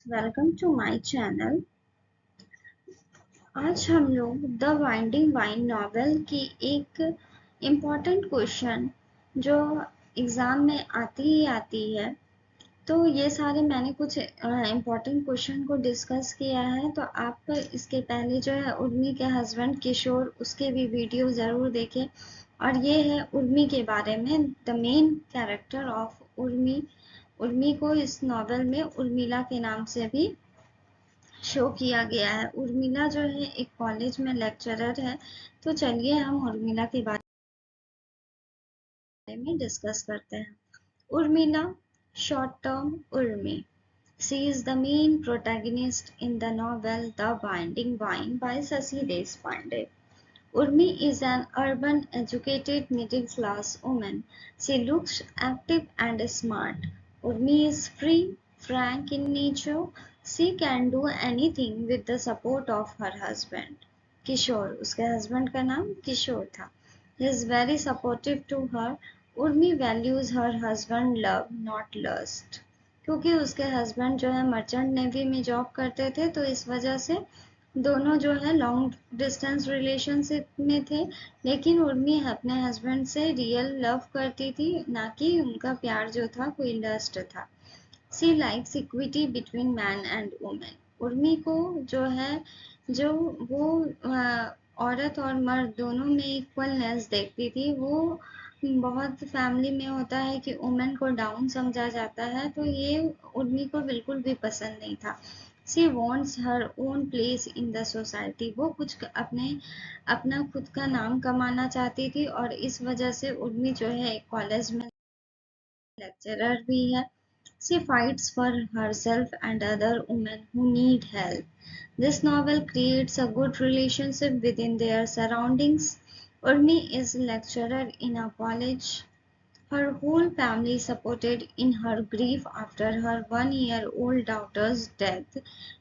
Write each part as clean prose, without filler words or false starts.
Welcome to my channel. आज हम लोग द वाइंडिंग वाइन नॉवेल की एक इम्पॉर्टेंट क्वेश्चन जो एग्ज़ाम में आती ही आती है, तो ये सारे मैंने कुछ इम्पॉर्टेंट क्वेश्चन को डिस्कस किया है। तो आप इसके पहले जो है उर्मी के हस्बैंड किशोर, उसके भी वीडियो ज़रूर देखें। और ये है उर्मी के बारे में, the main character of Urmi. Urmi को इस नॉवेल में उर्मिला के नाम से भी शो किया गया है। उर्मिला जो है एक कॉलेज में लेक्चरर है। तो चलिए हम उर्मिला के बारे में डिस्कस करते हैं। Urmila, short term Urmi, she is the main protagonist in the novel The Binding Wine by Sasi Deshpande. Urmi is an urban, educated, middle-class woman. She looks active and smart. Urmi is free, frank in nature. She can do anything with the support of her husband. किशोर, उसके husband का नाम किशोर था. He is very supportive to her. Urmi values her husband love, not lust. क्योंकि उसके husband जो है merchant navy में job करते थे, तो इस वजह से दोनों जो है लॉन्ग डिस्टेंस रिलेशनशिप में थे। लेकिन उर्मी अपने हस्बैंड से रियल लव करती थी, ना कि उनका प्यार जो था कोई लस्ट था। She likes equity between man and women. Urmi को जो है, जो वो औरत और मर्द दोनों में इक्वलनेस देखती थी। वो बहुत फैमिली में होता है कि वुमेन को डाउन समझा जाता है, तो ये उर्मी को बिल्कुल भी पसंद नहीं था। She wants her own place in the society. वो कुछ अपना खुद का नाम कमाना चाहती थी, और इस वजह से उर्मी जो है कॉलेज में लेक्चरर भी है। She fights for herself and other women who need help. This novel creates a good relationship within their surroundings. Urmi is a lecturer in a college. Her whole family supported in her grief after her 1-year-old daughter's death.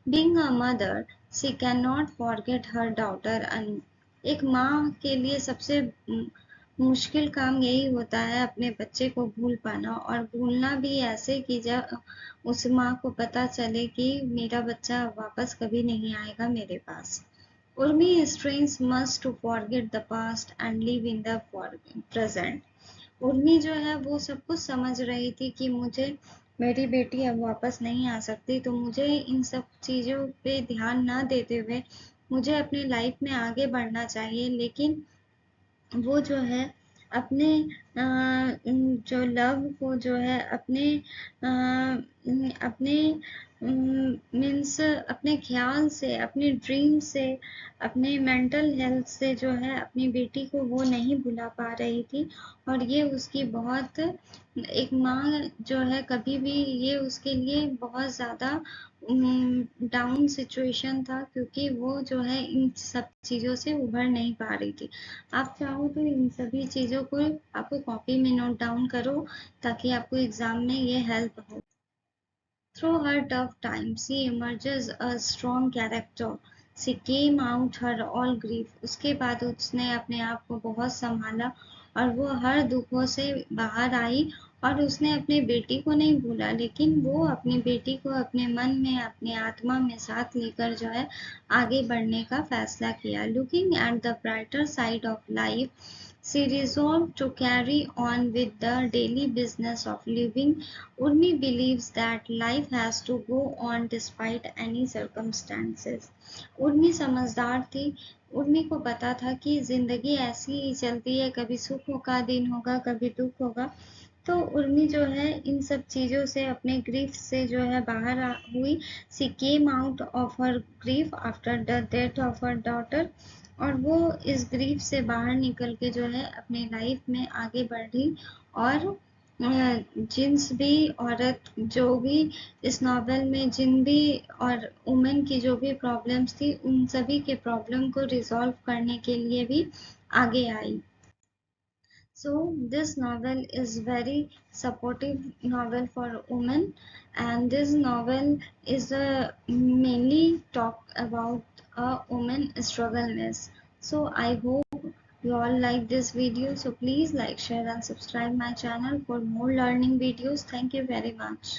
Being a mother, she cannot forget her daughter. And एक माँ के लिए सबसे मुश्किल काम यही होता है अपने बच्चे को भूल पाना, और भूलना भी ऐसे कि जब उस माँ को पता चले कि मेरा बच्चा वापस कभी नहीं आएगा मेरे पास। Urmi strains must to forget the past and live in the present. Urmi जो है वो सब कुछ समझ रही थी कि मुझे मेरी बेटी अब वापस नहीं आ सकती, तो मुझे इन सब चीज़ों पे ध्यान ना देते हुए मुझे अपनी लाइफ में आगे बढ़ना चाहिए। लेकिन वो जो है अपने जो लव को जो है अपने मीन्स अपने ख्याल से, अपने ड्रीम से, अपने मेंटल हेल्थ से जो है अपनी बेटी को वो नहीं भुला पा रही थी। और ये उसकी बहुत, एक माँ जो है कभी भी, ये उसके लिए बहुत ज़्यादा डाउन सिचुएशन था, क्योंकि वो जो है इन सब चीज़ों से उभर नहीं पा रही थी। आप चाहो तो इन सभी चीज़ों को आपको कॉपी में नोट डाउन करो, ताकि आपको एग्जाम में ये हेल्प हो। Through her tough times, she emerges a strong character. She came out her all grief. उसके बाद उसने अपने आप को बहुत संभाला, और वो हर दुखों से बाहर आई। और उसने अपनी बेटी को नहीं भूला, लेकिन वो अपनी बेटी को अपने मन में, अपनी आत्मा में साथ लेकर जो है आगे बढ़ने का फैसला किया। Looking at the brighter side of life, she resolved to carry on with the daily business of living. Urmi believes that life has to go on despite any circumstances. Urmi समझदार थी। उर्मी को पता था कि जिंदगी ऐसी ही चलती है, कभी सुख का दिन होगा, कभी दुख होगा। तो उर्मी जो है इन सब चीज़ों से, अपने ग्रीफ से जो है बाहर हुई। She came out of her grief after the death of her daughter. और वो इस ग्रीफ से बाहर निकल के जो है अपनी लाइफ में आगे बढ़ी। और जिन्स भी औरत जो भी इस नॉवेल में, जिन भी और वुमेन की जो भी प्रॉब्लम्स थी, उन सभी के प्रॉब्लम को रिजॉल्व करने के लिए भी आगे आई। So this novel is very supportive novel for women, and this novel is mainly talk about a woman struggleness. So I hope you all like this video. So please like, share and subscribe my channel for more learning videos. Thank you very much.